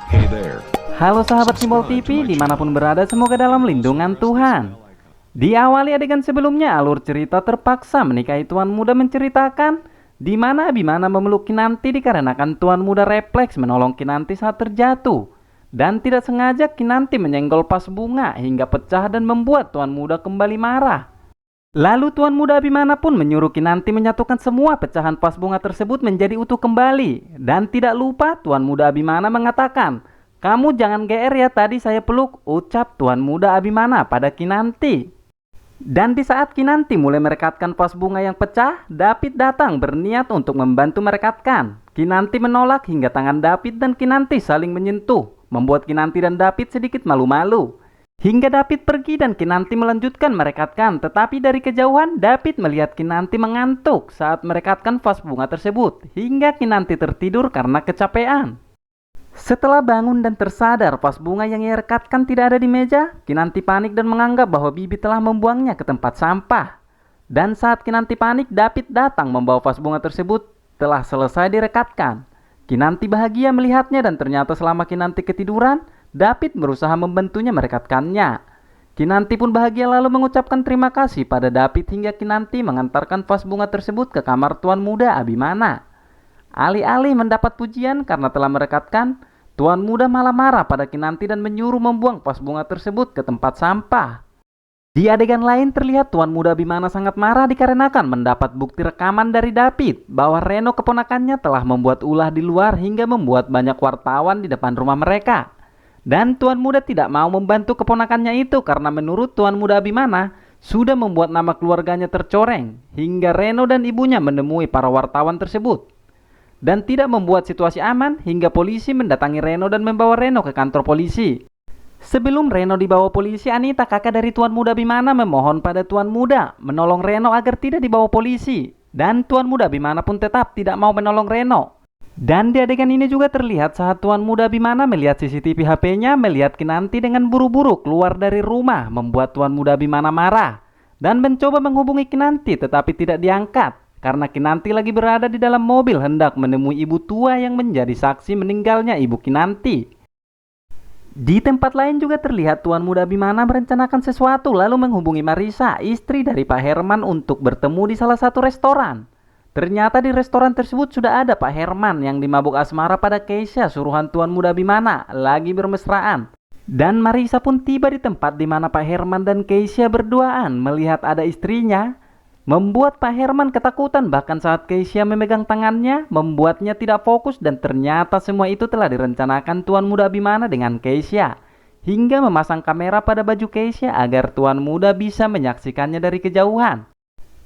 Hey there. Halo sahabat Simbol TV dimanapun berada, semoga dalam lindungan Tuhan. Di awali adegan sebelumnya, alur cerita terpaksa menikahi Tuan Muda menceritakan di mana Abimana memeluk Kinanti dikarenakan Tuan Muda refleks menolong Kinanti saat terjatuh. Dan tidak sengaja Kinanti menyenggol vas bunga hingga pecah dan membuat Tuan Muda kembali marah. Lalu Tuan Muda Abimana pun menyuruh Kinanti menyatukan semua pecahan vas bunga tersebut menjadi utuh kembali. Dan tidak lupa Tuan Muda Abimana mengatakan, "Kamu jangan GR ya, tadi saya peluk," ucap Tuan Muda Abimana pada Kinanti. Dan di saat Kinanti mulai merekatkan vas bunga yang pecah, David datang berniat untuk membantu merekatkan. Kinanti menolak hingga tangan David dan Kinanti saling menyentuh, membuat Kinanti dan David sedikit malu-malu. Hingga David pergi dan Kinanti melanjutkan merekatkan, tetapi dari kejauhan David melihat Kinanti mengantuk saat merekatkan vas bunga tersebut, hingga Kinanti tertidur karena kecapean. Setelah bangun dan tersadar vas bunga yang ia rekatkan tidak ada di meja, Kinanti panik dan menganggap bahwa Bibi telah membuangnya ke tempat sampah. Dan saat Kinanti panik, David datang membawa vas bunga tersebut telah selesai direkatkan. Kinanti bahagia melihatnya dan ternyata selama Kinanti ketiduran, David berusaha membantunya merekatkannya. Kinanti pun bahagia lalu mengucapkan terima kasih pada David hingga Kinanti mengantarkan vas bunga tersebut ke kamar Tuan Muda Abimana. Alih-alih mendapat pujian karena telah merekatkan, Tuan Muda malah marah pada Kinanti dan menyuruh membuang vas bunga tersebut ke tempat sampah. Di adegan lain terlihat Tuan Muda Abimana sangat marah dikarenakan mendapat bukti rekaman dari David bahwa Reno keponakannya telah membuat ulah di luar hingga membuat banyak wartawan di depan rumah mereka. Dan Tuan Muda tidak mau membantu keponakannya itu karena menurut Tuan Muda Abimana sudah membuat nama keluarganya tercoreng hingga Reno dan ibunya menemui para wartawan tersebut. Dan tidak membuat situasi aman hingga polisi mendatangi Reno dan membawa Reno ke kantor polisi. Sebelum Reno dibawa polisi, Anita kakak dari Tuan Muda Abimana memohon pada Tuan Muda menolong Reno agar tidak dibawa polisi. Dan Tuan Muda Abimana pun tetap tidak mau menolong Reno. Dan di adegan ini juga terlihat saat Tuan Muda Abimana melihat CCTV HP-nya melihat Kinanti dengan buru-buru keluar dari rumah, membuat Tuan Muda Abimana marah dan mencoba menghubungi Kinanti tetapi tidak diangkat karena Kinanti lagi berada di dalam mobil hendak menemui ibu tua yang menjadi saksi meninggalnya ibu Kinanti. Di tempat lain juga terlihat Tuan Muda Abimana merencanakan sesuatu lalu menghubungi Marisa, istri dari Pak Herman, untuk bertemu di salah satu restoran. Ternyata di restoran tersebut sudah ada Pak Herman yang dimabuk asmara pada Keisha suruhan Tuan Muda Abimana lagi bermesraan. Dan Marisa pun tiba di tempat di mana Pak Herman dan Keisha berduaan melihat ada istrinya. Membuat Pak Herman ketakutan bahkan saat Keisha memegang tangannya membuatnya tidak fokus dan ternyata semua itu telah direncanakan Tuan Muda Abimana dengan Keisha. Hingga memasang kamera pada baju Keisha agar Tuan Muda bisa menyaksikannya dari kejauhan.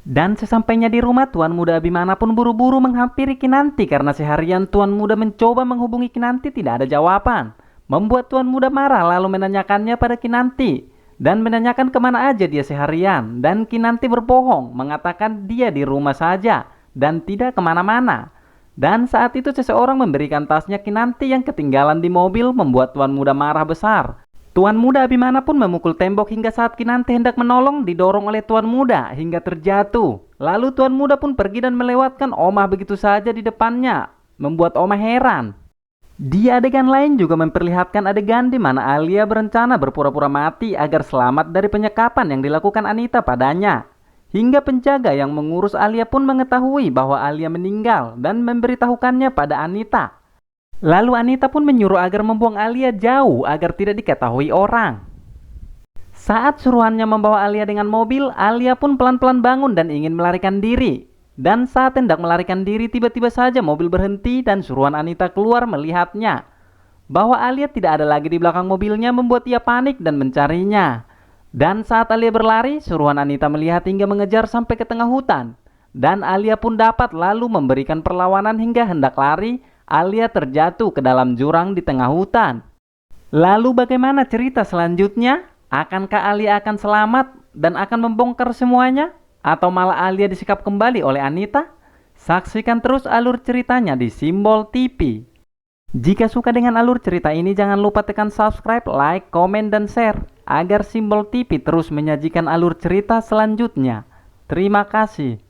Dan sesampainya di rumah, Tuan Muda Abimana pun buru-buru menghampiri Kinanti karena seharian Tuan Muda mencoba menghubungi Kinanti tidak ada jawaban. Membuat Tuan Muda marah lalu menanyakannya pada Kinanti dan menanyakan kemana aja dia seharian. Dan Kinanti berbohong mengatakan dia di rumah saja dan tidak kemana-mana. Dan saat itu seseorang memberikan tasnya Kinanti yang ketinggalan di mobil membuat Tuan Muda marah besar. Tuan Muda Abimana pun memukul tembok hingga saat Kinanti hendak menolong didorong oleh Tuan Muda hingga terjatuh. Lalu Tuan Muda pun pergi dan melewatkan Omah begitu saja di depannya, membuat Omah heran. Di adegan lain juga memperlihatkan adegan di mana Alia berencana berpura-pura mati agar selamat dari penyekapan yang dilakukan Anita padanya. Hingga penjaga yang mengurus Alia pun mengetahui bahwa Alia meninggal dan memberitahukannya pada Anita. Lalu Anita pun menyuruh agar membuang Alia jauh agar tidak diketahui orang. Saat suruhannya membawa Alia dengan mobil, Alia pun pelan-pelan bangun dan ingin melarikan diri. Dan saat hendak melarikan diri, tiba-tiba saja mobil berhenti dan suruhan Anita keluar melihatnya. Bahwa Alia tidak ada lagi di belakang mobilnya membuat ia panik dan mencarinya. Dan saat Alia berlari, suruhan Anita melihat hingga mengejar sampai ke tengah hutan. Dan Alia pun dapat lalu memberikan perlawanan hingga hendak lari. Alia terjatuh ke dalam jurang di tengah hutan. Lalu bagaimana cerita selanjutnya? Akankah Alia akan selamat dan akan membongkar semuanya? Atau malah Alia disikap kembali oleh Anita? Saksikan terus alur ceritanya di Simbol TV. Jika suka dengan alur cerita ini, jangan lupa tekan subscribe, like, komen, dan share agar Simbol TV terus menyajikan alur cerita selanjutnya. Terima kasih.